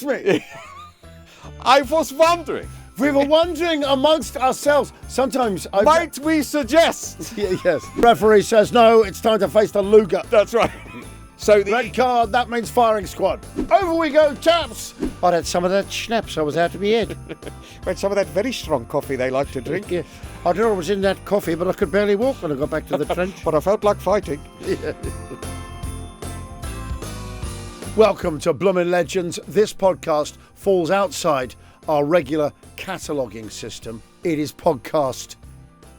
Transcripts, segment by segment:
me. I was wondering. We were wondering amongst ourselves. Sometimes Might we suggest? Yes. Referee says no. It's time to face the Luger. That's right. So Red card. That means firing squad. Over we go, chaps. I had some of that schnapps. I was out of my head. Had some of that very strong coffee they like to drink. Yeah. I don't know what was in that coffee, but I could barely walk when I got back to the trench. But I felt like fighting. Yeah. Welcome to Bloomin Legends. This podcast falls outside our regular cataloguing system. It is podcast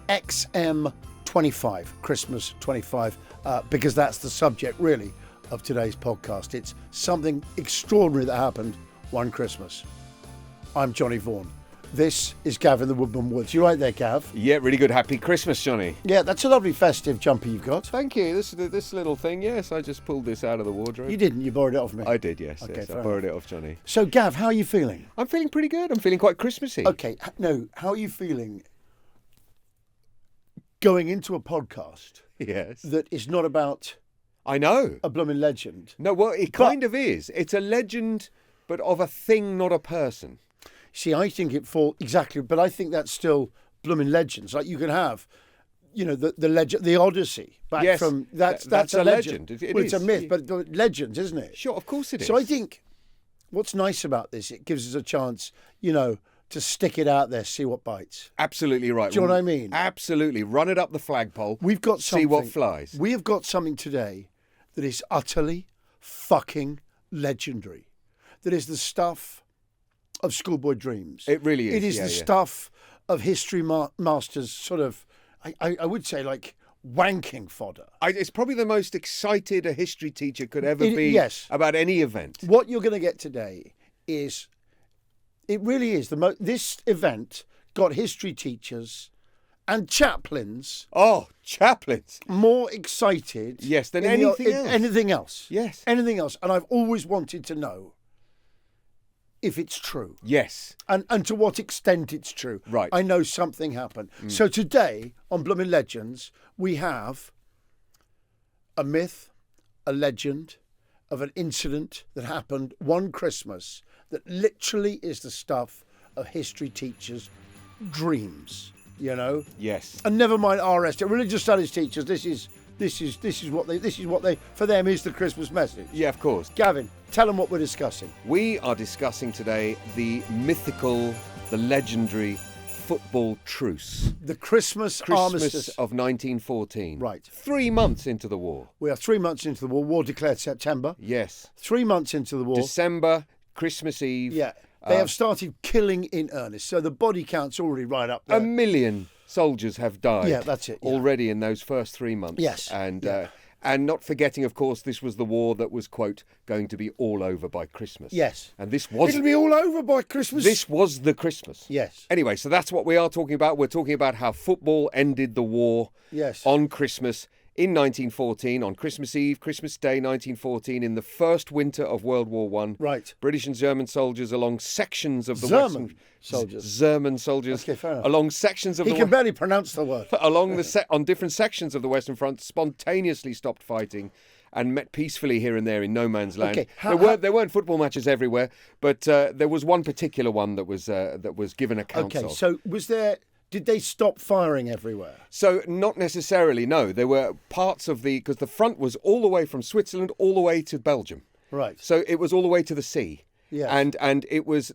XM25, Christmas 25, because that's the subject, really, of today's podcast. It's something extraordinary that happened one Christmas. I'm Johnny Vaughan. This is Gavin the Woodman Woods. You right there, Gav? Yeah, really good. Happy Christmas, Johnny. Yeah, that's a lovely festive jumper you've got. Thank you. This little thing, yes, I just pulled this out of the wardrobe. You didn't, you borrowed it off me. I did, yes. Okay, Yes, I fair borrowed it off Johnny. So, Gav, how are you feeling? I'm feeling pretty good. I'm feeling quite Christmassy. Okay, no, how are you feeling going into a podcast Yes. that is not about I know. a blooming legend? No, well, it kind of is. It's a legend, but of a thing, not a person. See, I think it falls exactly, but I think that's still blooming legends. Like you can have, you know, the legend, the Odyssey back Yes, from that's a a legend. legend. It Well, it's a is. myth, but legends, isn't it? Sure, of course it is. So I think what's nice about this, it gives us a chance, you know, to stick it out there, see what bites. Absolutely right. Do you know what I mean? Absolutely. Run it up the flagpole. We've got something. See what flies. We have got something today that is utterly fucking legendary. That is the stuff of schoolboy dreams. It really is. It is yeah, the yeah. stuff of history masters, sort of, I would say, like wanking fodder. It's probably the most excited a history teacher could ever be yes. about any event. What you're going to get today is, it really is, this event got history teachers and chaplains Oh, chaplains. more excited Yes, than in anything else. anything else. Yes. Anything else. And I've always wanted to know if it's true. Yes. And to what extent it's true. Right. I know something happened. So today on Bloomin Legends, we have a myth, a legend of an incident that happened one Christmas that literally is the stuff of history teachers' dreams, you know? Yes. And never mind RS, religious studies teachers, this is what they for them is the Christmas message. Yeah, of course. Gavin, tell them what we're discussing. We are discussing today the mythical, the legendary football truce. The Christmas armistice of 1914. Right. 3 months into the war. We are 3 months into the war. War declared September. Yes. 3 months into the war. December, Christmas Eve. Yeah. They have started killing in earnest. So the body count's already right up there. 1 million soldiers have died. Yeah, that's it, yeah. Already in those first 3 months. Yes, And not forgetting, of course, this was the war that was, quote, going to be all over by Christmas. Yes. And this was... It'll be all over by Christmas. This was the Christmas. Yes. Anyway, so that's what we are talking about. We're talking about how football ended the war Yes. on Christmas in 1914, on Christmas Eve, Christmas Day 1914, in the first winter of World War One. Right. British and German soldiers along sections of the German soldiers. German soldiers. Okay, fair enough. Along sections of He the can barely pronounce the word. along the on different sections of the Western Front, spontaneously stopped fighting and met peacefully here and there in no man's land. Okay, there weren't football matches everywhere, but there was one particular one that was given accounts Okay, of. so did they stop firing everywhere? So not necessarily, no. There were parts of because the front was all the way from Switzerland all the way to Belgium. Right. So it was all the way to the sea. Yes. And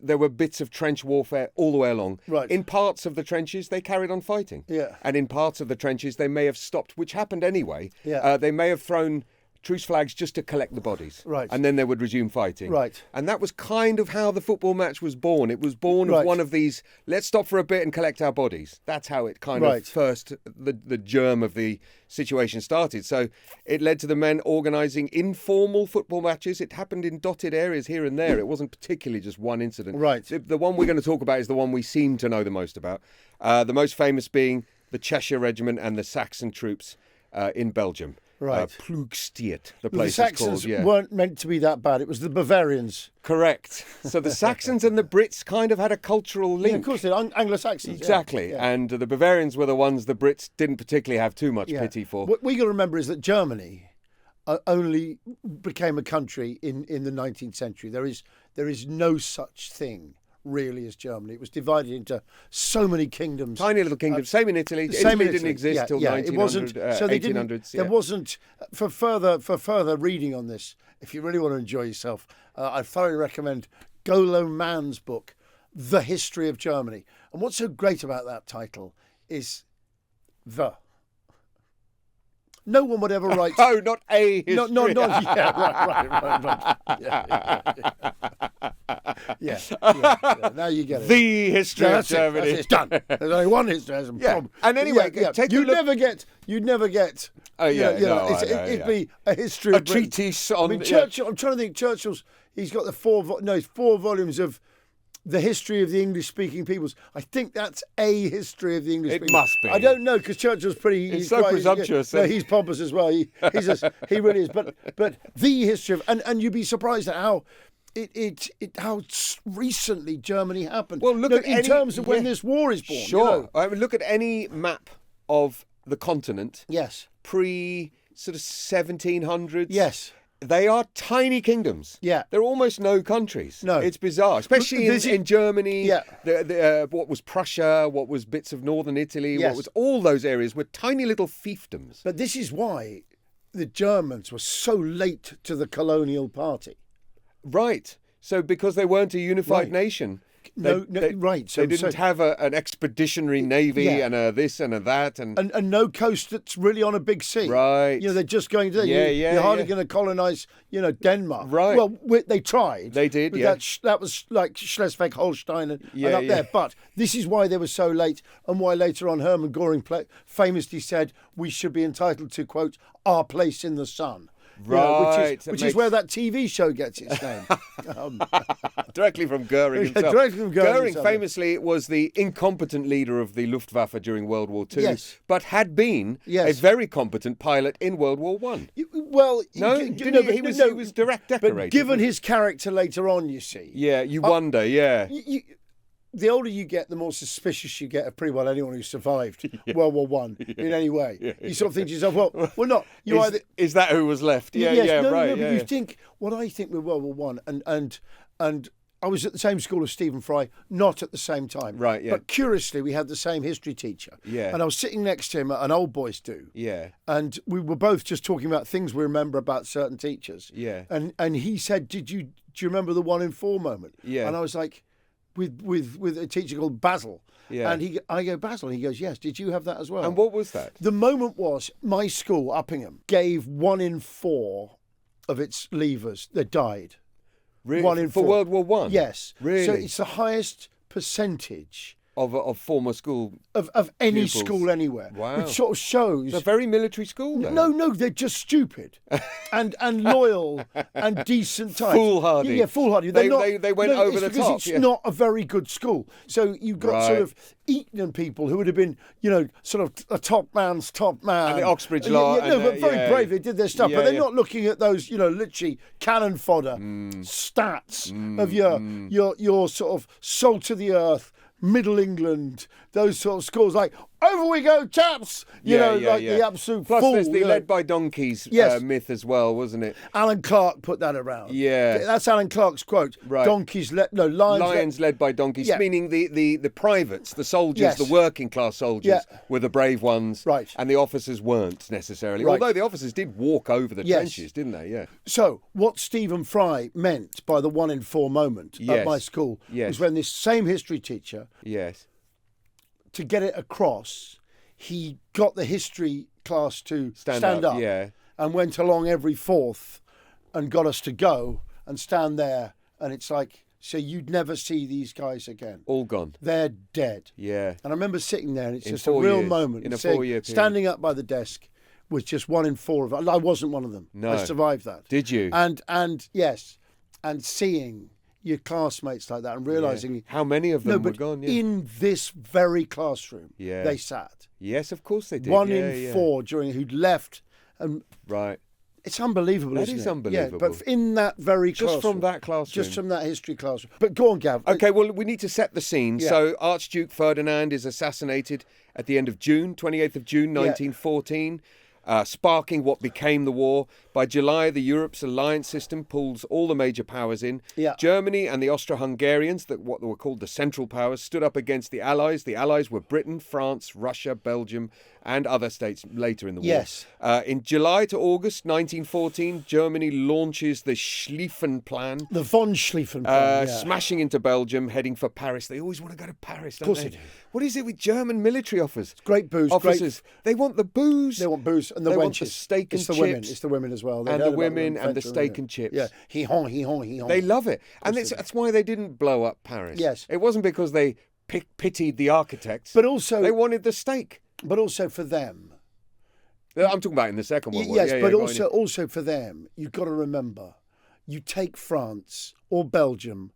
there were bits of trench warfare all the way along. Right. In parts of the trenches, they carried on fighting. Yeah. And in parts of the trenches, they may have stopped, which happened anyway. Yeah. They may have thrown truce flags just to collect the bodies. Right. And then they would resume fighting. Right. And that was kind of how the football match was born. It was born of Right. one of these, let's stop for a bit and collect our bodies. That's how it kind Right. of first, the germ of the situation started. So it led to the men organising informal football matches. It happened in dotted areas here and there. It wasn't particularly just one incident. Right. The one we're going to talk about is the one we seem to know the most about. The most famous being the Cheshire Regiment and the Saxon troops in Belgium. Right. Plugstiet, the The place is Saxons called. Yeah. weren't meant to be that bad. It was the Bavarians. Correct. So the Saxons and the Brits kind of had a cultural link. Yeah, of course, they're Anglo-Saxons. yeah. Exactly. Yeah. And the Bavarians were the ones the Brits didn't particularly have too much Yeah. pity for. What we got to remember is that Germany only became a country in the 19th century. there is no such thing really as Germany. It was divided into so many kingdoms. Tiny little kingdoms. Same in Italy. Same in Italy didn't exist till 1900, it wasn't. So they 1800s. didn't. There wasn't for further reading on this. If you really want to enjoy yourself, I thoroughly recommend Golo Mann's book, The History of Germany. And what's so great about that title is the. No one would ever write. Oh, not a history. No. Yeah, right. Yeah. Now you get it. The history of Germany. It's done. There's only one history. And anyway, take a look. You'd never get. Oh yeah, it'd be a history. A treatise on. I mean, Churchill. I'm trying to think. Churchill's. He's got the 4 volumes of the history of the English-speaking peoples. I think that's a history of the English. It must be. I don't know because Churchill's pretty. He's so presumptuous. No, he's pompous as well. He really is. But the history of and you'd be surprised at how. How recently Germany happened. Well, look at in terms of when this war is born. Sure. I mean, look at any map of the continent. Yes. Pre sort of 1700s. Yes. They are tiny kingdoms. Yeah. They're almost no countries. No. It's bizarre, especially in Germany. Yeah. What was Prussia, what was bits of northern Italy, Yes. what was all those areas were tiny little fiefdoms. But this is why the Germans were so late to the colonial party. Right. So because they weren't a unified nation. Right. So they didn't have an expeditionary navy and a this and a that and no coast that's really on a big sea. Right. They're just going to. You're hardly going to colonise. Denmark. Right. Well, they tried. They did. Yeah. That was like Schleswig-Holstein and up there. But this is why they were so late, and why later on Hermann Göring famously said we should be entitled to quote our place in the sun. Right, which is where that TV show gets its name. Directly from Göring himself. Directly from Göring famously was the incompetent leader of the Luftwaffe during World War II, but had been a very competent pilot in World War I. Well, he was direct decorated. But given his character later on, you see. Yeah, you wonder, the older you get, the more suspicious you get of pretty well anyone who survived World War One in any way. You sort of think to yourself, well, we're not. Is that who was left? Right. But you think what I think with World War One, and I was at the same school as Stephen Fry, not at the same time. Right. Yeah. But curiously, we had the same history teacher. Yeah. And I was sitting next to him at an old boys' do. Yeah. And we were both just talking about things we remember about certain teachers. Yeah. And he said, do you remember the 1 in 4 moment? Yeah. And I was like, with a teacher called Basil. Yeah. And I go, Basil. And he goes, yes. Did you have that as well? And what was that? The moment was my school, Uppingham, gave 1 in 4 of its leavers that died. Really? 1 in 4. For World War One? Yes. Really? So it's the highest percentage of former school of any pupils. School anywhere. Wow. Which sort of shows. It's a very military school, then. No, they're just stupid and loyal and decent types. Foolhardy. Yeah, foolhardy. They went over the top. It's not a very good school. So you've got sort of Eton people who would have been, sort of a top man's top man. And the Oxbridge Law. But very brave. They did their stuff. But they're not looking at those, literally cannon fodder stats of your sort of salt of the earth, Middle England, those sort of schools, like, over we go, chaps! The absolute Plus, fool. there's the led by donkeys myth as well, wasn't it? Alan Clark put that around. Yeah. That's Alan Clark's quote. Right. Lions led by donkeys, meaning the privates, the soldiers, Yes. the working class soldiers were the brave ones. Right. And the officers weren't necessarily. Right. Although the officers did walk over the trenches, didn't they? Yeah. So, what Stephen Fry meant by the 1 in 4 moment at my school was when this same history teacher, to get it across, he got the history class to stand up and went along every fourth and got us to go and stand there. And it's like, so you'd never see these guys again. All gone. They're dead. Yeah. And I remember sitting there, and it's just a 4 real years, moment. in a 4 year period. Standing up by the desk with just 1 in 4 of it. I wasn't one of them. No. I survived that. Did you? And yes, and seeing your classmates like that and realising how many of them were gone. Yeah. In this very classroom, they sat. Yes, of course they did. 1 in 4 who'd left, and it's unbelievable. That isn't is it? unbelievable. Yeah, but in that very classroom, from that classroom, just from that history classroom. But go on, Gav. Okay, well, we need to set the scene. Yeah. So Archduke Ferdinand is assassinated at the end of June, 28th of June, 1914. Sparking what became the war. By July, the Europe's alliance system pulls all the major powers in. Yeah. Germany and the Austro-Hungarians, what were called the Central Powers, stood up against the Allies. The Allies were Britain, France, Russia, Belgium, and other states later in the war. Yes. In July to August 1914, Germany launches the Schlieffen Plan. The von Schlieffen Plan, smashing into Belgium, heading for Paris. They always want to go to Paris, don't Of course they? they do. What is it with German military officers? Great booze, officers. They want the booze. They want booze and the They wenches. want the steak and it's the chips. women. It's the women as well. And the women and the steak and chips. Yeah, hee-haw, hee-haw, hee-haw. They love it. And that's why they didn't blow up Paris. Yes. It wasn't because they pitied the architects. But also... They wanted the steak. But also for them... I'm talking about in the Second World War. Yes, Yeah, but yeah, also for them, you've got to remember, you take France or Belgium,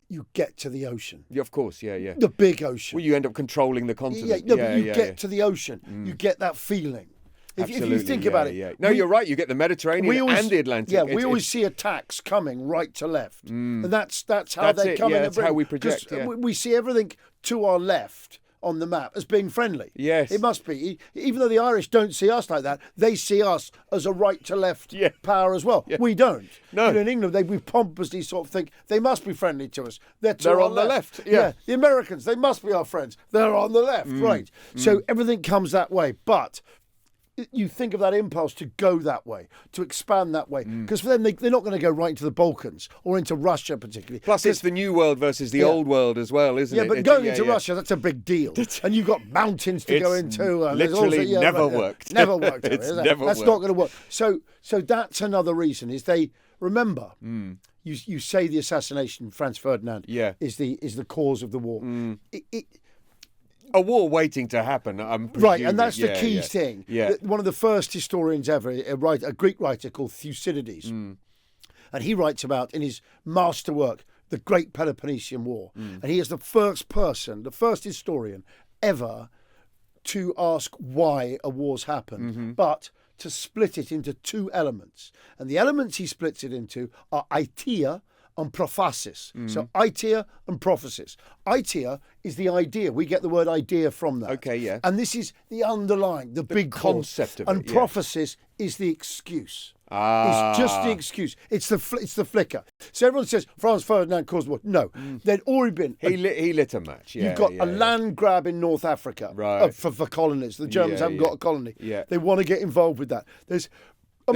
you get to the ocean. Yeah, of course, yeah. The big ocean. Well, you end up controlling the continent. But you get to the ocean. You get that feeling. If you think about it. Yeah. No, you're right. You get the Mediterranean and the Atlantic. Yeah, we always see attacks coming right to left. And that's how they come in. That's how we project. Yeah. We see everything to our left on the map as being friendly. Yes. It must be. Even though the Irish don't see us like that, they see us as a right to left power as well. Yeah. We don't. No. In England, we pompously sort of think they must be friendly to us. They're on the left. Yeah. The Americans, they must be our friends. They're on the left, right. So everything comes that way. But you think of that impulse to go that way, to expand that way. Because for them, they're not going to go right into the Balkans or into Russia particularly. Plus, it's the new world versus the old world as well, isn't it? Yeah, but going into Russia, that's a big deal. And you've got mountains to go into. And literally never worked. Never worked. That's not going to work. So that's another reason, is they remember... You say the assassination of Franz Ferdinand is the cause of the war. A war waiting to happen, I'm presuming. Right, and that's the key thing. Yeah. One of the first historians ever, a Greek writer called Thucydides, and he writes about, in his masterwork, the Great Peloponnesian War. And he is the first historian ever to ask why a war's happened, but to split it into two elements. And the elements he splits it into are idea and prophasis. So idea and prophecies. Idea is the idea. We get the word idea from that. Okay, yeah. And this is the underlying, the big concept of it. And prophecies is the excuse. It's just the excuse. It's the flicker. So everyone says Franz Ferdinand caused the war. No, there'd already been. He lit a match. Yeah, you've got a land grab in North Africa for colonies. The Germans haven't got a colony. Yeah. They want to get involved with that. They're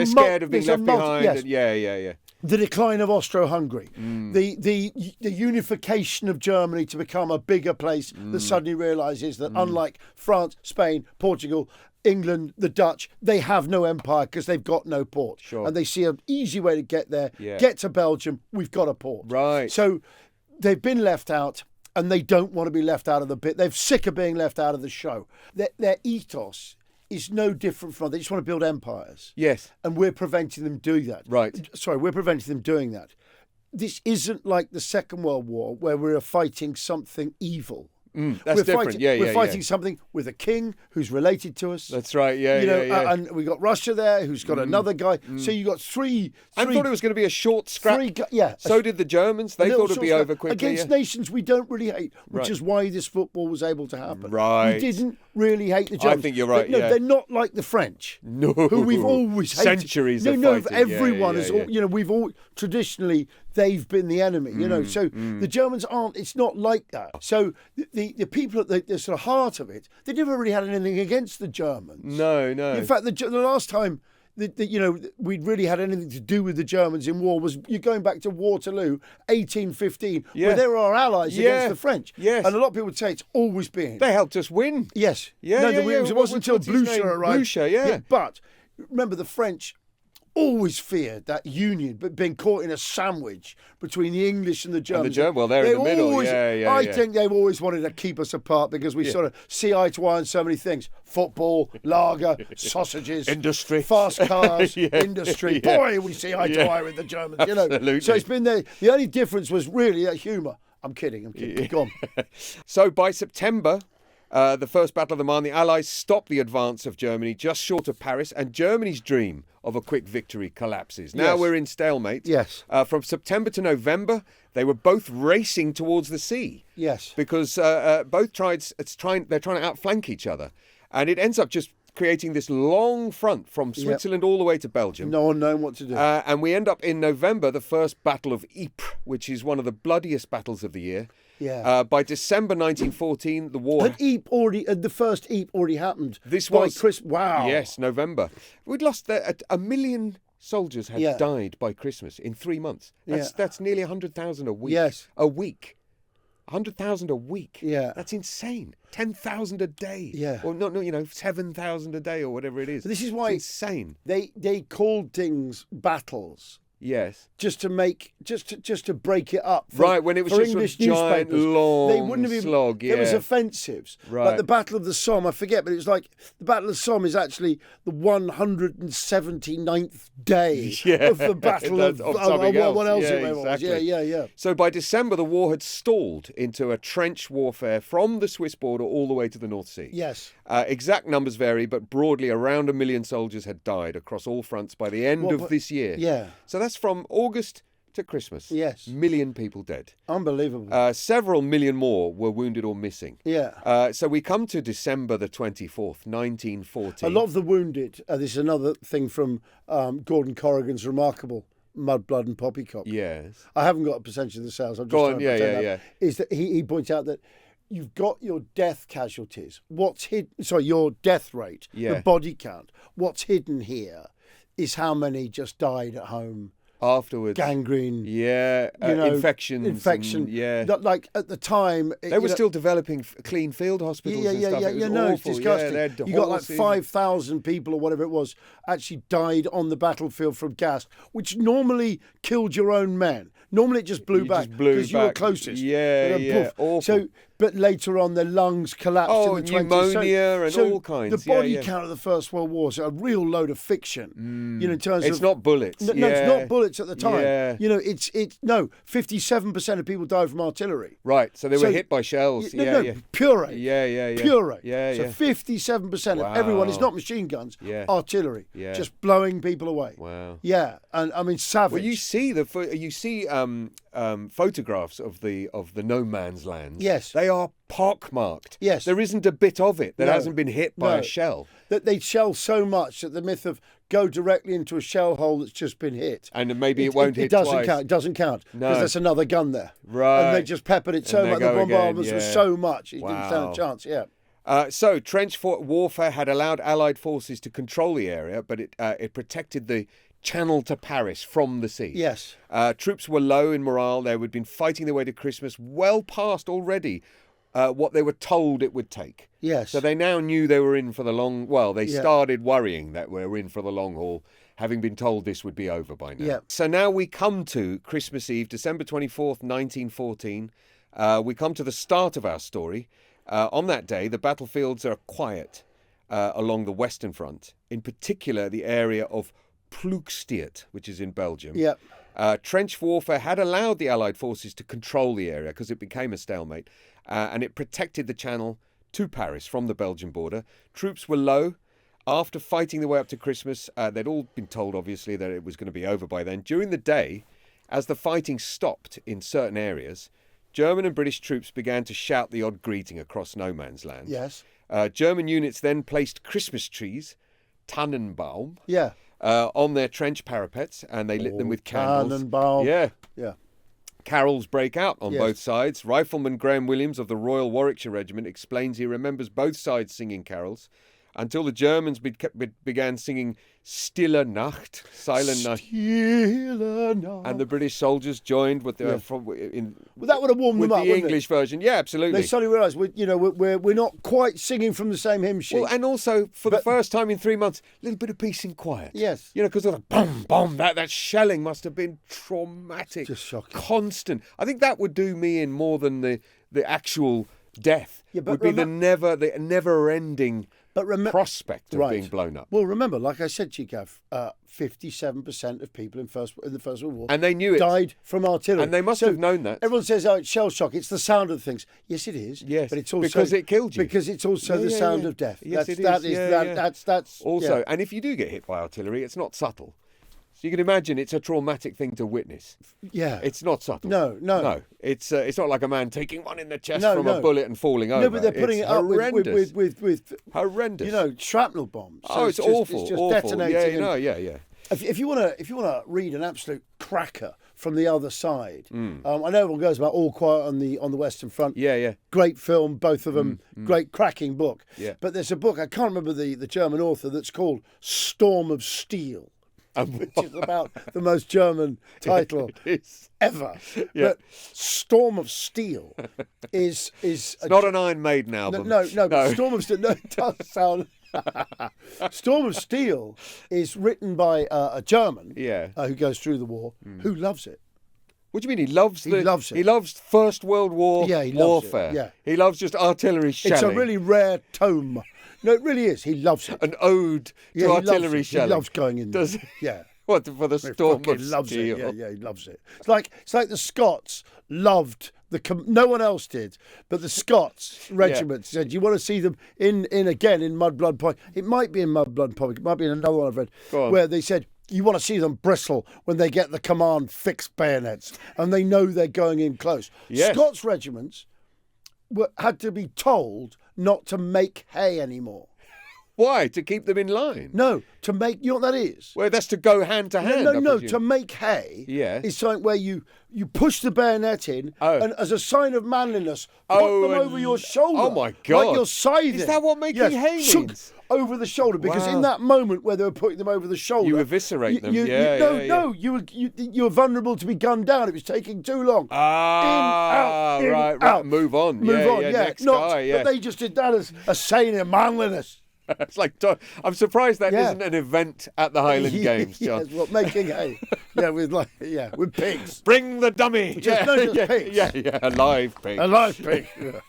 scared of being left behind. Yeah. The decline of Austro-Hungary, the unification of Germany to become a bigger place that suddenly realises that unlike France, Spain, Portugal, England, the Dutch, they have no empire because they've got no port. Sure. And they see an easy way to get there. Get to Belgium, we've got a port. Right. So they've been left out and they don't want to be left out of the bit. They're sick of being left out of the show. Their ethos is no different from... They just want to build empires. Yes. And we're preventing them doing that. Right. Sorry, we're preventing them doing that. This isn't like the Second World War where we're fighting something evil. That's different. We're fighting something with a king who's related to us. That's right. Yeah. And we got Russia there, who's got another guy. So you got three. I thought it was going to be a short scrap. So did the Germans. They thought it'd be over quickly. Against nations we don't really hate, which is why this football was able to happen. Right. We didn't really hate the Germans. I think you're right. They're not like the French. No. Who we've always hated. Centuries of fighting. Everyone is. We've all traditionally. They've been the enemy, So the Germans aren't. It's not like that. So the people at the sort of heart of it, they never really had anything against the Germans. No. In fact, the last time we'd really had anything to do with the Germans in war was you're going back to Waterloo, 1815, where they were our allies against the French. Yes. And a lot of people would say it's always been. They helped us win. Yes. It wasn't until Blucher arrived. Blucher, but remember, the French always feared that union, but being caught in a sandwich between the English and the Germans. They're in the middle. I think they've always wanted to keep us apart because we sort of see eye to eye on so many things: football, lager, sausages, industry, fast cars, industry. Boy, we see eye to eye with the Germans. Absolutely. So it's been there. The only difference was really that humour. I'm kidding. Go on. So by September. The First Battle of the Marne, the Allies stopped the advance of Germany just short of Paris, and Germany's dream of a quick victory collapses. Now we're in stalemate. Yes. From September to November, they were both racing towards the sea. Yes. Because both they're trying to outflank each other, and it ends up just creating this long front from Switzerland all the way to Belgium. No one knowing what to do. And we end up in November, the first Battle of Ypres, which is one of the bloodiest battles of the year. Yeah. By December 1914, the war... Had the first Ypres already happened? This by was... Christmas. Wow. Yes, November. We'd lost... A million soldiers had died by Christmas in 3 months. That's nearly 100,000 a week. Yes. A week. 100,000 a week. Yeah. That's insane. 10,000 a day. Yeah. Or not, 7,000 a day or whatever it is. But this is why it's insane. They called things battles. Yes. Just to break it up. Right, when it was just English a giant, long they wouldn't have even, slog. Yeah. There was offensives. Right. Like the Battle of the Somme, I forget, but it was like the Battle of the Somme is actually the 179th day of the Battle of something else. What else it exactly. was. Yeah. So by December, the war had stalled into a trench warfare from the Swiss border all the way to the North Sea. Yes. Exact numbers vary, but broadly around 1 million soldiers had died across all fronts by the end of this year. Yeah. So that's from August to Christmas. Yes. Million people dead. Unbelievable. Several million more were wounded or missing. Yeah. So we come to December the 24th, 1914. A lot of the wounded, this is another thing from Gordon Corrigan's remarkable Mud, Blood and Poppycock. Yes. I haven't got a percentage of the sales. I'm just Go on, trying to pretend yeah. Is that he points out that you've got your death casualties. What's hidden? Sorry, your death rate, the body count. What's hidden here is how many just died at home afterwards. Gangrene. Yeah. Infection. Like at the time, they were still developing clean field hospitals. And stuff. It was awful. It's disgusting. You got like 5,000 people or whatever it was actually died on the battlefield from gas, which normally killed your own men. Normally it just blew back because you were closest. Yeah. Awful. So, but later on, their lungs collapsed in the 20s. Pneumonia and all kinds. The body count of the First World War is a real load of fiction. In terms it's not bullets. No, it's not bullets at the time. Yeah. It's 57% of people died from artillery. Right. So they were hit by shells. Pure rate. Yeah. Pure rate. Yeah. So 57% of everyone is not machine guns. Artillery. Just blowing people away. Wow. Yeah, and I mean savage. Well, you see photographs of the no man's lands. Yes. They are pockmarked. Yes. There isn't a bit of it that hasn't been hit by a shell. That they shell so much that the myth of go directly into a shell hole that's just been hit. And maybe it won't hit it doesn't twice. count. It doesn't count. No. Because there's another gun there. Right. And they just peppered it so much. The bombardments were so much. It didn't stand a chance. Yeah. So trench warfare had allowed Allied forces to control the area, but it protected the channel to Paris from the sea. Yes. Troops were low in morale. They had been fighting their way to Christmas well past already what they were told it would take. Yes. So they now knew they were in for the long... Well, they started worrying that we're in for the long haul, having been told this would be over by now. Yeah. So now we come to Christmas Eve, December 24th, 1914. We come to the start of our story. On that day, the battlefields are quiet along the Western Front, in particular the area of Ploegsteert, which is in Belgium. Yep. Trench warfare had allowed the Allied forces to control the area because it became a stalemate, and it protected the channel to Paris from the Belgian border. Troops were low. After fighting their way up to Christmas, they'd all been told, obviously, that it was going to be over by then. During the day, as the fighting stopped in certain areas, German and British troops began to shout the odd greeting across no man's land. Yes. German units then placed Christmas trees, Tannenbaum, Yeah. on their trench parapets, and they lit them with candles. Tannenbaum. Yeah. Yeah. Carols break out on Yes. both sides. Rifleman Graham Williams of the Royal Warwickshire Regiment explains he remembers both sides singing carols until the Germans began singing Stille Nacht, Silent Night. Stille Nacht. And the British soldiers joined with Well, that would have warmed with them up, the wouldn't English it? version. Yeah, absolutely. They suddenly realised we're not quite singing from the same hymn sheet. Well, and also, for the first time in 3 months, a little bit of peace and quiet. Yes. Because of the boom, boom, that shelling must have been traumatic. Just shocking. Constant. I think that would do me in more than the actual death. Yeah, but would be the never-ending prospect of being blown up. Well, remember, like I said, Chikav, 57% of people in the First World War And they knew it. died from artillery. And they must have known that. Everyone says, oh, it's shell shock. It's the sound of things. Yes, it is. Yes, but it's also because it killed you. Because it's also the sound of death. Yes, it is. That's Also, and if you do get hit by artillery, it's not subtle. So you can imagine it's a traumatic thing to witness. Yeah. It's not subtle. No. It's not like a man taking one in the chest No, from no. a bullet and falling over. No, but they're putting It's it up horrendous. with horrendous. shrapnel bombs. So It's just, awful. It's just awful. detonating. Yeah. If you want to read an absolute cracker from the other side, Mm. I know everyone goes about All Quiet on the Western Front. Yeah. Great film, both of them. Great cracking book. Yeah. But there's a book, I can't remember the German author, that's called Storm of Steel, which is about the most German title ever. Yeah. But Storm of Steel is It's not an Iron Maiden album. No. But Storm of Steel. No, it does sound. Storm of Steel is written by a German who goes through the war, who loves it. What do you mean? He loves loves it. He loves First World War Yeah, he loves warfare. it, yeah. He loves just artillery shelling. It's a really rare tome. No, it really is. He loves it. An ode to he artillery loves it. shelling. He loves going in there. Does he? Yeah. What, for the Storm He of loves Steel? it. Yeah, he loves it. It's like the Scots loved no one else did, but the Scots regiment said, "You want to see them in Mud Blood Pocket? It might be in Mud Blood Pocket. It might be in another one I've read where they said." You want to see them bristle when they get the command fixed bayonets and they know they're going in close. Yes. Scots regiments had to be told not to make hay anymore. Why? To keep them in line? No, to make, you know what that is? Well, that's to go hand to hand. No. To make hay is something where you push the bayonet in and as a sign of manliness, put them over your shoulder. Oh, my God. Like you're scything. Is that what making hay means? Over the shoulder, because in that moment where they were putting them over the shoulder, you eviscerate them. No, you were vulnerable to be gunned down. It was taking too long. Right. Move on. Next guy. But they just did that as a sign of manliness. It's like, I'm surprised that isn't an event at the Highland Games, John. Yes, well, making hay. with pigs. Bring the dummy. Pigs. Yeah, a live pig. A live pig. Yeah.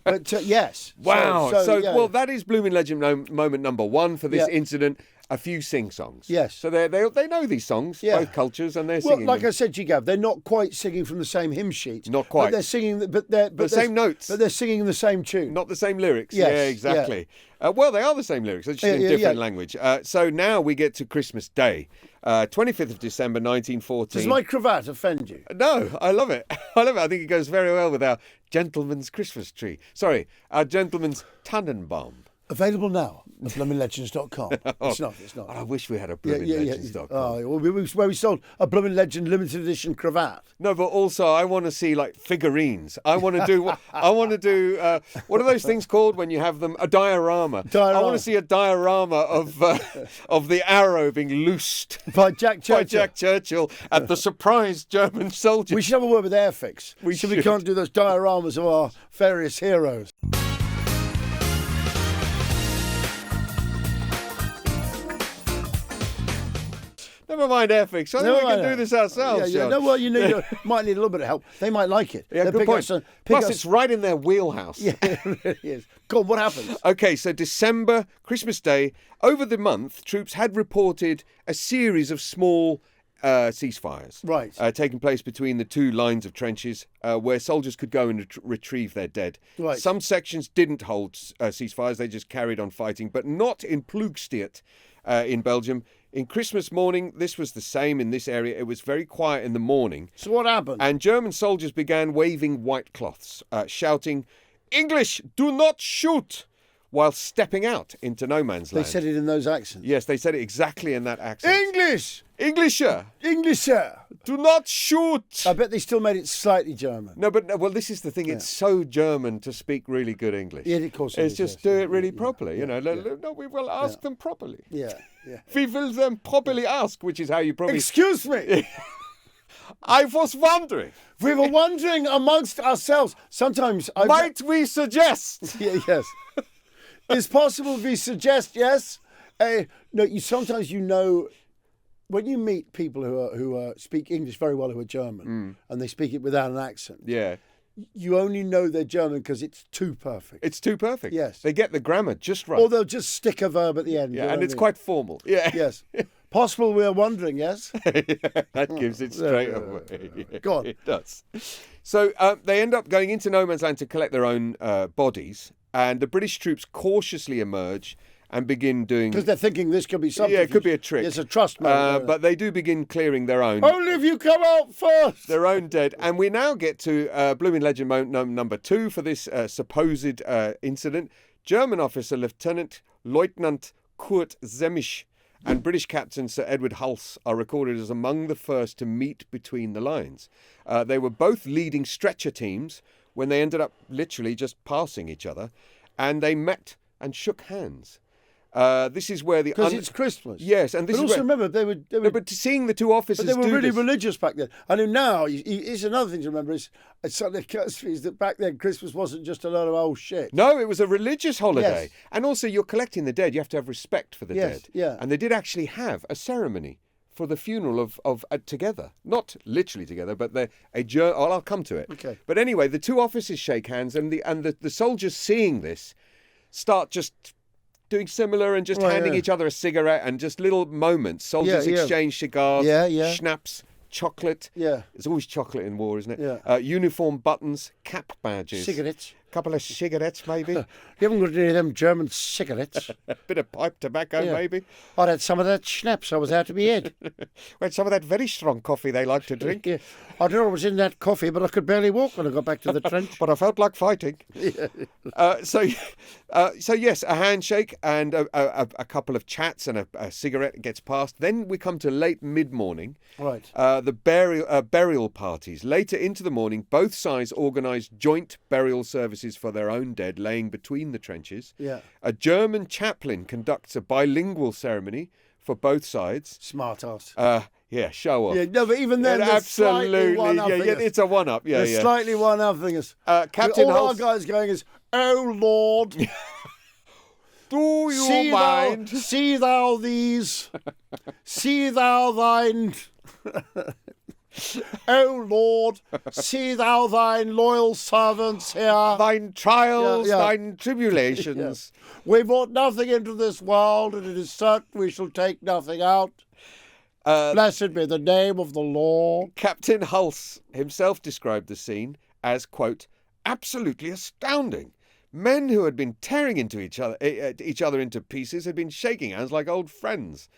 But yes. Wow. Well, that is Bloomin Legend moment number one for this incident. A few sing-songs. Yes. So they know these songs, both cultures, and they're singing like them. I said to you, Gav, they're not quite singing from the same hymn sheet. Not quite. But they're singing, the same notes. But they're singing the same tune. Not the same lyrics. Yes, Yeah, exactly. Well, they are the same lyrics, they're just in different language. So now we get to Christmas Day, 25th of December, 1914. Does my cravat offend you? No, I love it. I love it. I think it goes very well with our gentleman's Christmas tree. Sorry, our gentleman's Tannenbaum. Available now at bloominlegends.com. It's not. I wish we had a bloominlegends.com. Where we sold a Bloomin Legend limited edition cravat. No, but also I want to see like figurines. I want to do. What are those things called when you have them? A diorama. I want to see a diorama of the arrow being loosed by Jack Churchill at the surprised German soldiers. We should have a word with Airfix. We can't do those dioramas of our various heroes. Never mind Airfix. I think we can do this ourselves. Yeah. No, well, you might need a little bit of help. They might like it. Yeah, good point. Plus, it's right in their wheelhouse. Yeah, it really is. Go on, what happens? Okay, so December, Christmas Day, over the month, troops had reported a series of small ceasefires taking place between the two lines of trenches where soldiers could go and retrieve their dead. Right. Some sections didn't hold ceasefires, they just carried on fighting, but not in Ploegsteert in Belgium. In Christmas morning, this was the same in this area. It was very quiet in the morning. So what happened? And German soldiers began waving white cloths, shouting, "English, do not shoot!" while stepping out into no man's land. They said it in those accents? Yes, they said it exactly in that accent. English! Englisher! Englisher! Do not shoot! I bet they still made it slightly German. No, this is the thing. It's so German to speak really good English. Yeah, of course it is. It's just do it really properly, you know. No, we will ask them properly. Yeah. We will them properly ask, which is how you probably... Excuse me! I was wondering. We were wondering amongst ourselves. Sometimes... Might we suggest? Yes. It's possible we suggest, yes? Sometimes when you meet people who speak English very well, who are German, and they speak it without an accent, you only know they're German because it's too perfect. It's too perfect. Yes. They get the grammar just right. Or they'll just stick a verb at the end. Yeah, and it's quite formal. Yeah. Yes. Possible we're wondering, yes? That gives it straight away. Go on. It does. So they end up going into no man's land to collect their own bodies, and the British troops cautiously emerge and begin doing... Because they're thinking this could be something. Yeah, it could be a trick. It's a trust mode. But they do begin clearing their own. Only if you come out first. Their own dead. And we now get to Bloomin Legend number 2 for this supposed incident. German officer Lieutenant Leutnant Kurt Semisch and British Captain Sir Edward Hulse are recorded as among the first to meet between the lines. They were both leading stretcher teams when they ended up literally just passing each other, and they met and shook hands. This is where the... Because it's Christmas. Yes, and this but is also where... remember, they were... No, but seeing the two officers But they were do really this... religious back then. I know now, it's another thing to remember, it's something that occurs to me, is that back then Christmas wasn't just a load of old shit. No, it was a religious holiday. Yes. And also, you're collecting the dead. You have to have respect for the Yes, dead. yeah. And they did actually have a ceremony for the funeral of together. Not literally together, but I'll come to it. Okay. But anyway, the two officers shake hands, and the soldiers seeing this start just doing similar and just handing each other a cigarette and just little moments. Soldiers exchange cigars, schnapps, chocolate. Yeah. There's always chocolate in war, isn't it? Yeah. Uniform buttons, cap badges. Cigarettes. Couple of cigarettes, maybe. You haven't got any of them German cigarettes. A bit of pipe tobacco, maybe. I had some of that schnapps. I was out of my head. We had some of that very strong coffee they like to drink. Yeah. I don't know what was in that coffee, but I could barely walk when I got back to the trench. But I felt like fighting. So yes, a handshake and a couple of chats and a cigarette gets passed. Then we come to late mid-morning. Right. The burial parties. Later into the morning, both sides organise joint burial services for their own dead laying between the trenches. Yeah. A German chaplain conducts a bilingual ceremony for both sides. Smart ass. Yeah, show off. Yeah, no, but even then, absolutely. It's a one-up. Yeah, There's slightly one-upping us. Captain all Hulse. our guys going is, "Oh Lord, do you mind? See thou these, see thou thine." "Oh Lord, see thou thine loyal servants here. Thine trials, thine tribulations. We brought nothing into this world, and it is certain we shall take nothing out. Blessed be the name of the Lord." Captain Hulse himself described the scene as, quote, "absolutely astounding. Men who had been tearing into each other into pieces had been shaking hands like old friends.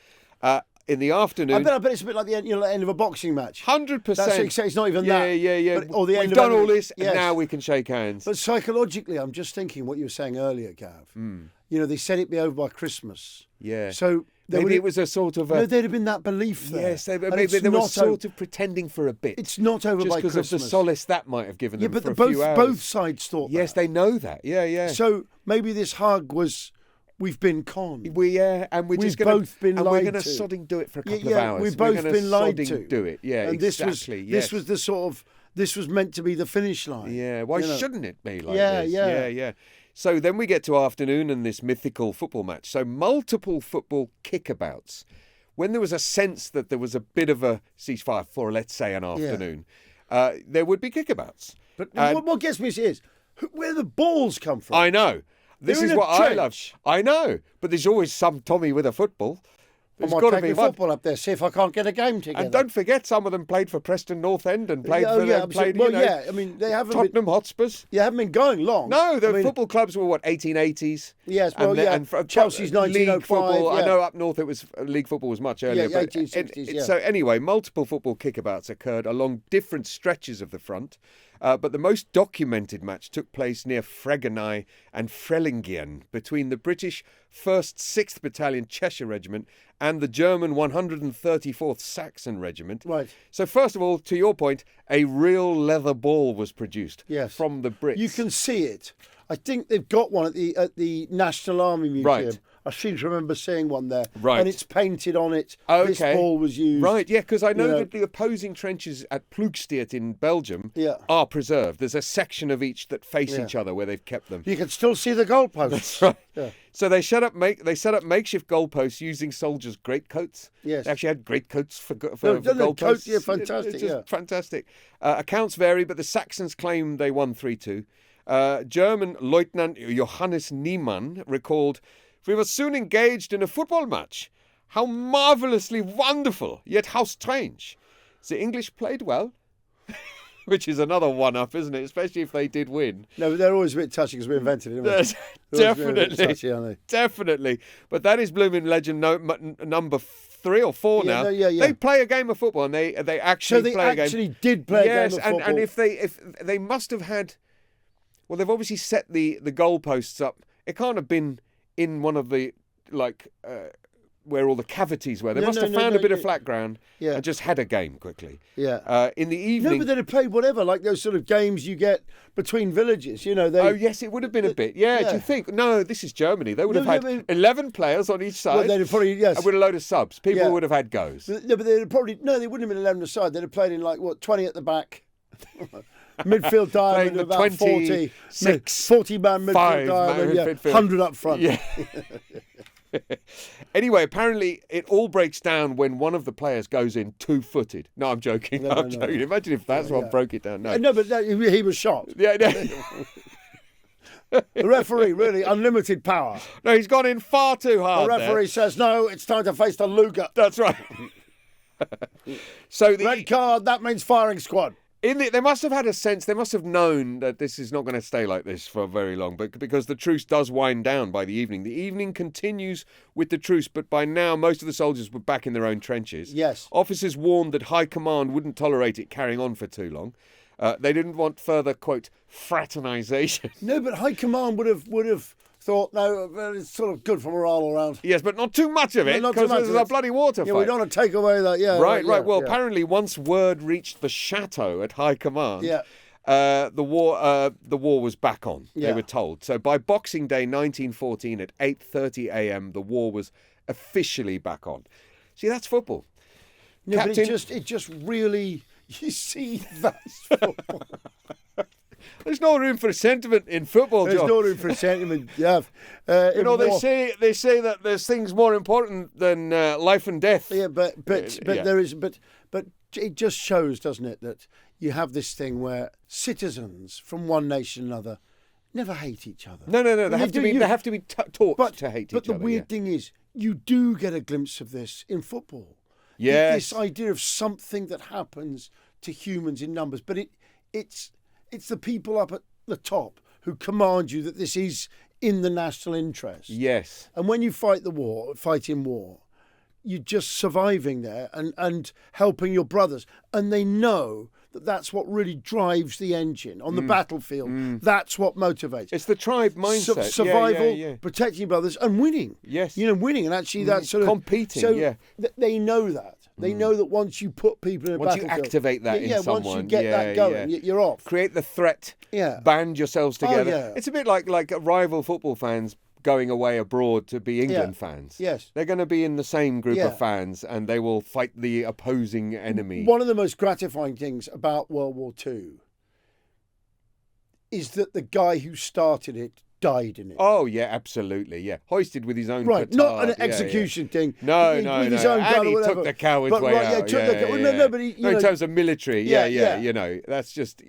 In the afternoon... I bet it's a bit like the end of a boxing match. 100%. It's not even that. Yeah. But, or the We've end done of all this, yes. and now we can shake hands. But psychologically, I'm just thinking what you were saying earlier, Gav. You know, they said it'd be over by Christmas. Yeah. So... Maybe it was a sort of... No, there'd have been that belief there. Yes, maybe they were sort of pretending for a bit. It's not over by Christmas. Just because of the solace that might have given them for a few hours. Both sides thought that. Yes, they know that. Yeah. So maybe this hug was... We've been conned. And we're just going both been lied to. And we're going to sodding do it for a couple of hours. We've both been lied to. Do it. Yeah, and exactly. This was the sort of... This was meant to be the finish line. Yeah, why shouldn't it be like this? Yeah. So then we get to afternoon and this mythical football match. So multiple football kickabouts. When there was a sense that there was a bit of a ceasefire for, let's say, an afternoon, there would be kickabouts. But what gets me is where the balls come from. I know. This is what I love. I know. But there's always some Tommy with a football. I might take the football up there, see if I can't get a game together. And don't forget, some of them played for Preston North End and played I mean, they haven't Tottenham Hotspurs. You haven't been going long. No, football clubs were, 1880s? Yes, and Chelsea's 1905. League football, I know up north league football was much earlier. Yeah, 1860s, So anyway, multiple football kickabouts occurred along different stretches of the front. But the most documented match took place near Fregenai and Frelingen between the British 1st 6th Battalion Cheshire Regiment and the German 134th Saxon Regiment. Right. So first of all, to your point, a real leather ball was produced from the Brits. You can see it. I think they've got one at the National Army Museum. Right. I seem to remember seeing one there. Right. And it's painted on it. Okay. This ball was used. Right, yeah, because I know that the opposing trenches at Ploegsteert in Belgium are preserved. There's a section of each that face each other where they've kept them. You can still see the goalposts. That's right. Yeah. So they set up makeshift goalposts using soldiers' greatcoats. Yes. They actually had greatcoats for goalposts. Yeah, fantastic. It's just fantastic. Accounts vary, but the Saxons claim they won 3-2. German Lieutenant Johannes Niemann recalled, "We were soon engaged in a football match. How marvellously wonderful, yet how strange. The English played well." which is another one-up, isn't it? Especially if they did win. No, but they're always a bit touchy because we invented it. Didn't we? Definitely, touchy, aren't they? Definitely. But that is Bloomin Legend number 3 or 4 now. Yeah. They play a game of football, and they actually play a game. So they actually did play a game of football. And if they must have had, well, they've obviously set the goalposts up. It can't have been in one of the where all the cavities were. They must have found a bit of flat ground and just had a game quickly. Yeah. In the evening. No, but they'd have played whatever, like those sort of games you get between villages. You know. Oh yes, it would have been a bit. Yeah. Do you think? No, this is Germany. They would have had 11 players on each side. Well, they'd have probably with a load of subs. People would have had goes. No, but they'd have probably they wouldn't have been 11 aside. They'd have played in 20 at the back. Midfield diamond of about 40 man midfield diamond, 100 up front. Yeah. Anyway, apparently it all breaks down when one of the players goes in 2-footed. No, I'm joking. I'm joking. Imagine if that's what broke it down. No, but he was shot. Yeah. The referee, really, unlimited power. No, he's gone in far too hard. The referee says, no, it's time to face the Luger. That's right. So red card, that means firing squad. They must have had a sense, they must have known that this is not going to stay like this for very long, but because the truce does wind down by the evening. The evening continues with the truce, but by now most of the soldiers were back in their own trenches. Yes. Officers warned that High Command wouldn't tolerate it carrying on for too long. They didn't want further, quote, fraternisation. No, but High Command would have thought, no, it's sort of good for morale all around. Yes, but not too much of it, because there's a bloody water fight. We don't want to take away that, Right. Well, apparently once word reached the chateau at High Command, the war was back on, they were told. So by Boxing Day 1914 at 8:30 a.m, the war was officially back on. See, that's football. No, Captain... but it just really, you see, that's football. There's no room for sentiment in football, John. There's no room for sentiment. Yeah, they say that there's things more important than life and death. Yeah, but there is, but it just shows, doesn't it, that you have this thing where citizens from one nation and another never hate each other. No. They have to be taught to hate each other. But the weird thing is, you do get a glimpse of this in football. Yes. This idea of something that happens to humans in numbers, but it's the people up at the top who command you that this is in the national interest. Yes. And when you fight in war, you're just surviving there and helping your brothers. And they know that that's what really drives the engine on the battlefield. That's what motivates. It's the tribe mindset. Survival, protecting brothers, and winning. Yes. Winning. And actually that's sort of... competing, so they know that. They know that once you put people in a battlefield... Once you activate that in someone... once you get that going, you're off. Create the threat. Yeah. Band yourselves together. Oh, yeah. It's a bit like rival football fans going away abroad to be England fans. Yes. They're going to be in the same group of fans and they will fight the opposing enemy. One of the most gratifying things about World War II is that the guy who started it died in it. Oh, yeah, absolutely, yeah. Hoisted with his own petard. Not an execution thing. No. With his own gun and he or whatever. Took the coward's way out. No, but he, in terms of military, that's just,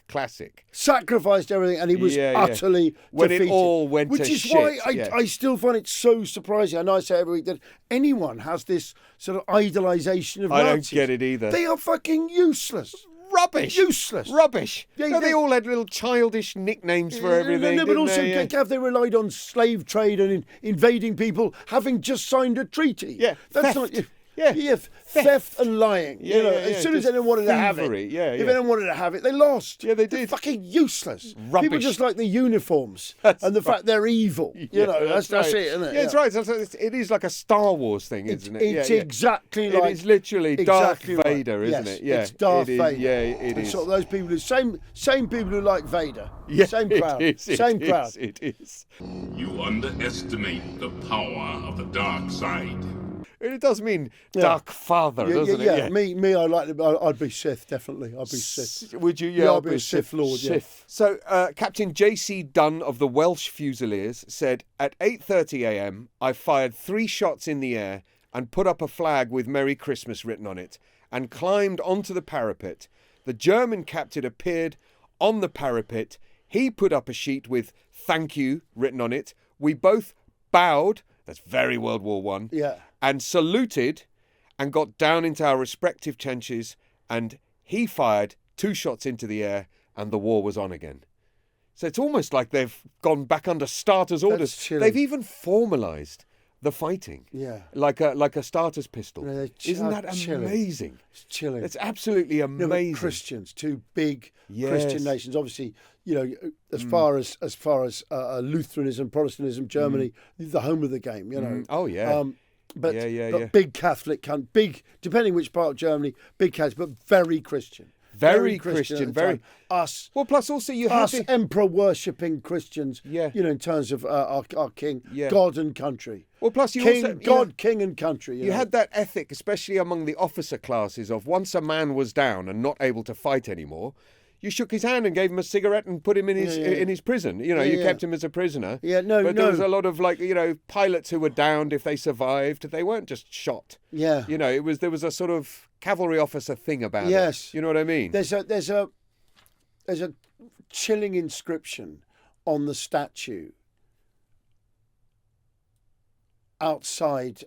classic. Sacrificed everything and he was utterly when defeated. It all went to shit. Which is why I still find it so surprising. I know I say every week that anyone has this sort of idolisation of Nazis. I don't get it either. They are fucking useless. Rubbish. Useless. Rubbish. They all had little childish nicknames for everything. No, but also, they relied on slave trade and invading people, having just signed a treaty. Yeah, that's theft. not. Yeah, theft and lying. As soon as anyone wanted to have it, if anyone wanted to have it, they lost. Yeah, they did. They're fucking useless. Rubbish. People just like the uniforms and the fact they're evil. That's it, isn't it? Yeah, it's right. It is like a Star Wars thing, isn't it? It's exactly like. It is literally Darth Vader, isn't it? Yeah, it's Darth Vader. Yeah, it is. Sort of those people same people who like Vader. Yeah, same crowd. Same crowd. It is. You underestimate the power of the dark side. It does mean Dark Father, doesn't it? Yeah. Me, I'd be Sith, definitely. I'd be Sith. Would you? Yeah, I'd be a Sith Lord, Sith. So, Captain J.C. Dunn of the Welsh Fusiliers said, at 8:30 a.m, I fired 3 shots in the air and put up a flag with Merry Christmas written on it and climbed onto the parapet. The German captain appeared on the parapet. He put up a sheet with thank you written on it. We both bowed. That's very World War One. Yeah. And saluted and got down into our respective trenches, and he fired 2 shots into the air, and the war was on again. So it's almost like they've gone back under starter's orders. chilling. They've even formalised the fighting. Yeah. Like a starter's pistol. No, Isn't that chilling. amazing? It's chilling. It's absolutely No, amazing. but Christians, 2 big Yes. Christian nations. Obviously, as far as Lutheranism, Protestantism, Germany, the home of the game. Oh, yeah. But, Yeah. but big Catholic, big, depending which part of Germany, big Catholic, but very Christian. Very at the Christian, time. Us. Well, plus also you had Us emperor worshipping Christians. Yeah. In terms of our king, Yeah. God and country. Well, plus you King, also God, king and country. You had that ethic, especially among the officer classes, of once a man was down and not able to fight anymore, you shook his hand and gave him a cigarette and put him in his prison. You kept him as a prisoner. Yeah, But there was a lot of pilots who were downed if they survived. They weren't just shot. Yeah. There was a sort of cavalry officer thing about it. Yes. You know what I mean? There's a chilling inscription on the statue outside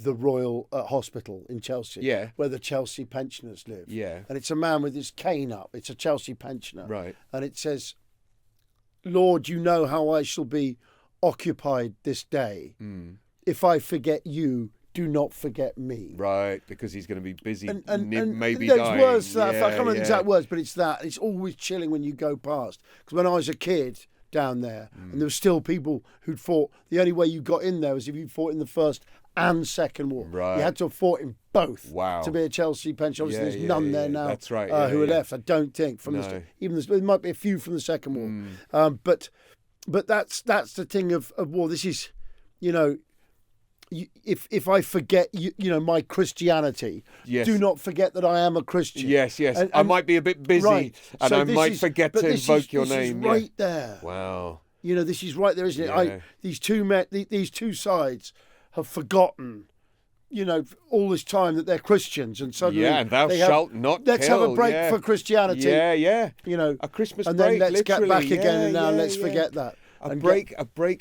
the Royal Hospital in Chelsea, Yeah. where the Chelsea pensioners live. Yeah. And it's a man with his cane up. It's a Chelsea pensioner. Right. And it says, Lord, you know how I shall be occupied this day. If I forget you, do not forget me. Right, because he's going to be busy, And maybe there's dying. words to that. I can't remember the Yeah. exact words, but it's that. It's always chilling when you go past. Because when I was a kid down there, and there were still people who'd fought, the only way you got in there was if you fought in the First and Second War. Right. You had to have fought in both. Wow. To be a Chelsea pensioner. Obviously, Yeah, there's yeah, none there yeah. now. That's right, Who are yeah. left, I don't think. From No. there might be a few from the Second War. But that's the thing of war. This is, if I forget my Christianity, Yes. do not forget that I am a Christian. Yes. And- I might be a bit busy, right. and So I this might is- forget but to this invoke is- your this name. is Yeah. right there. Wow. This is right there, isn't it? Yeah. These two sides have forgotten, all this time that they're Christians, and suddenly Yeah, and thou shalt not Let's have a kill, break yeah. for Christianity. Yeah. A Christmas and break, then let's get literally. back again, and now Yeah, let's yeah. forget that. A And break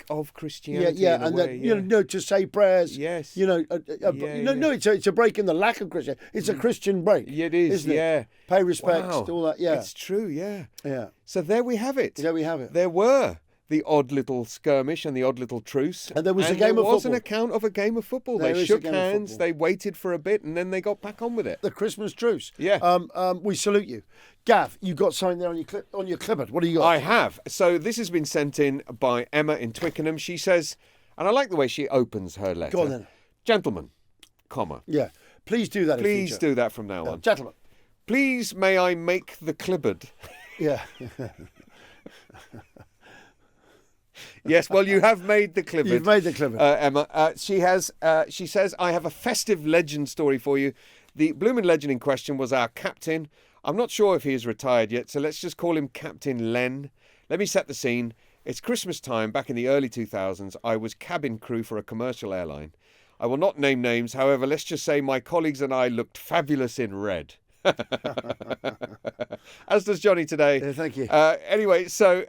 of Christianity. Yeah, in a and way, then to say prayers. Yes. No, it's a break in the lack of Christian. It's a Christian break. Yeah, it is, isn't yeah. it? Pay respects, Wow. all that. Yeah, It's true, yeah. yeah. So there we have it. There we have it. There were the odd little skirmish and the odd little truce. And there was a game of There was an football. account of a game of football. There They is a shook game of hands, football. they waited for a bit, and then they got back on with it. The Christmas truce. Yeah. We salute you, Gav. You got something there on your clipboard. What do you got? I have. So this has been sent in by Emma in Twickenham. She says, and I like the way she opens her letter. Go on then. Gentlemen, comma. Yeah. Please do that. Please in future. do that from now on. Gentlemen. Please may I make the clibbard. Yeah. Yes, well, you have made the clibbard. You've made the clibbard. Emma. She says, I have a festive legend story for you. The Bloomin Legend in question was our captain. I'm not sure if he is retired yet, so let's just call him Captain Len. Let me set the scene. It's Christmas time back in the early 2000s. I was cabin crew for a commercial airline. I will not name names, however, let's just say my colleagues and I looked fabulous in red. As does Johnny today. Yeah, thank you. Anyway, so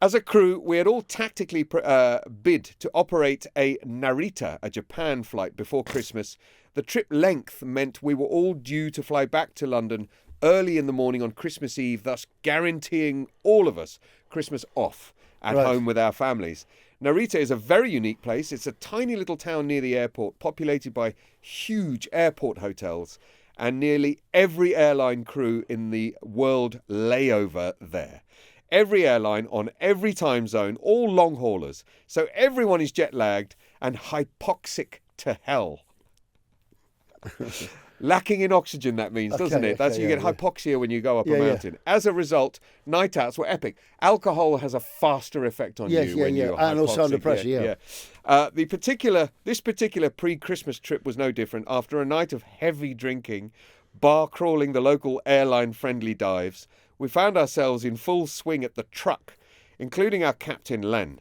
as a crew, we had all tactically bid to operate a Narita, a Japan flight, before Christmas. The trip length meant we were all due to fly back to London early in the morning on Christmas Eve, thus guaranteeing all of us Christmas off at home with our families. Narita is a very unique place. It's a tiny little town near the airport, populated by huge airport hotels, and nearly every airline crew in the world lay over there. Every airline on every time zone, all long haulers. So everyone is jet lagged and hypoxic to hell. Lacking in oxygen, that means, doesn't it? That's you get hypoxia when you go up a mountain. As a result, night outs were epic. Alcohol has a faster effect on you when you're and also under pressure. This particular pre-Christmas trip was no different. After a night of heavy drinking, bar crawling the local airline-friendly dives, we found ourselves in full swing at the truck, including our captain Len.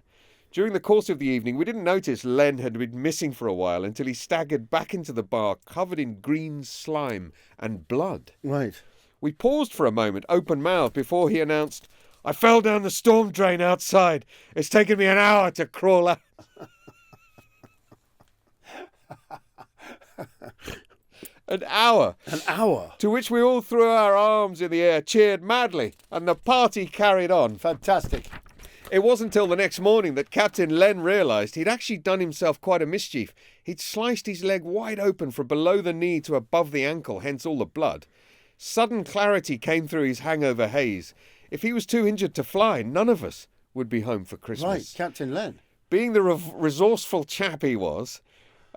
During the course of the evening, we didn't notice Len had been missing for a while until he staggered back into the bar covered in green slime and blood. Right. We paused for a moment, open-mouthed, before he announced, I fell down the storm drain outside. It's taken me an hour to crawl out. An hour. An hour. To which we all threw our arms in the air, cheered madly, and the party carried on. Fantastic. It wasn't until the next morning that Captain Len realised he'd actually done himself quite a mischief. He'd sliced his leg wide open from below the knee to above the ankle, hence all the blood. Sudden clarity came through his hangover haze. If he was too injured to fly, none of us would be home for Christmas. Right, Captain Len. Being the resourceful chap he was,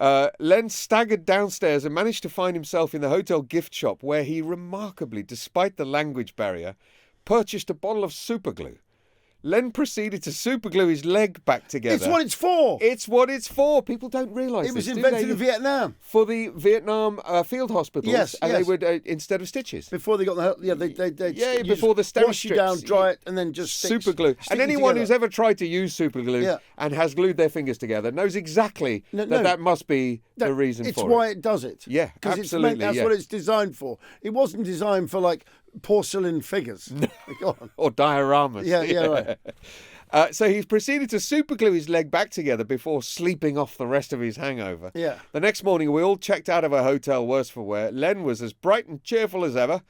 Len staggered downstairs and managed to find himself in the hotel gift shop where he remarkably, despite the language barrier, purchased a bottle of superglue. Len proceeded to superglue his leg back together. It's what it's for. It's what it's for. People don't realise It was this, invented in Vietnam. For the Vietnam field hospitals. Yes, and yes. they would, instead of stitches. Before they got the... Yeah, they before the stem wash you down, strips, dry it, and then just super glue. And anyone who's ever tried to use super glue and has glued their fingers together knows exactly that must be the reason for it. It's why it does it. Yeah, absolutely. That's what it's designed for. It wasn't designed for, like, porcelain figures. Or dioramas. Yeah, right. So he proceeded to superglue his leg back together before sleeping off the rest of his hangover. Yeah. The next morning, we all checked out of our hotel worse for wear. Len was as bright and cheerful as ever,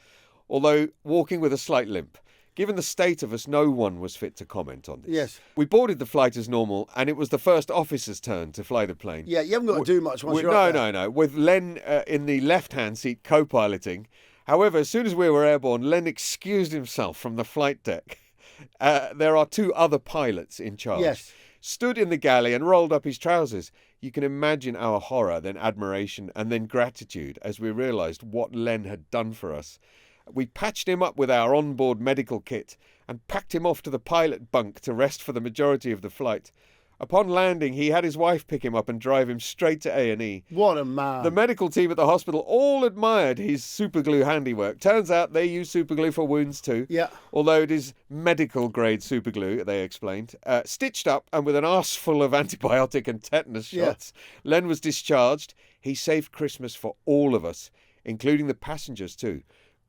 although walking with a slight limp. Given the state of us, no one was fit to comment on this. Yes. We boarded the flight as normal, and it was the first officer's turn to fly the plane. Yeah, you haven't got to do much once you're up there. No. With Len in the left-hand seat co-piloting. However, as soon as we were airborne, Len excused himself from the flight deck. There are two other pilots in charge. Yes. Stood in the galley and rolled up his trousers. You can imagine our horror, then admiration, and then gratitude as we realised what Len had done for us. We patched him up with our onboard medical kit and packed him off to the pilot bunk to rest for the majority of the flight. Upon landing, he had his wife pick him up and drive him straight to A&E. What a man. The medical team at the hospital all admired his superglue handiwork. Turns out they use superglue for wounds too. Yeah. Although it is medical grade superglue, they explained. Stitched up and with an arse full of antibiotic and tetanus shots. Yeah. Len was discharged. He saved Christmas for all of us, including the passengers too.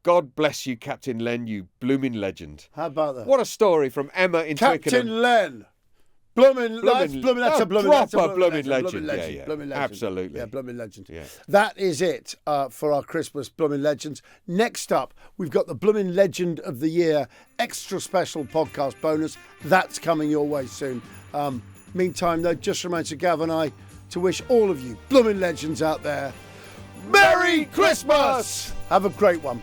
God bless you, Captain Len, you bloomin' legend. How about that? What a story from Emma in Twickenham. Captain Len. Bloomin' legend. That's a Bloomin' legend. Bloomin' legend. Absolutely. Yeah, Bloomin' legend. Yeah. That is it for our Christmas Bloomin' Legends. Next up, we've got the Bloomin' Legend of the Year extra special podcast bonus. That's coming your way soon. Meantime, though, just remains to Gav and I to wish all of you Bloomin' Legends out there Merry Christmas! Have a great one.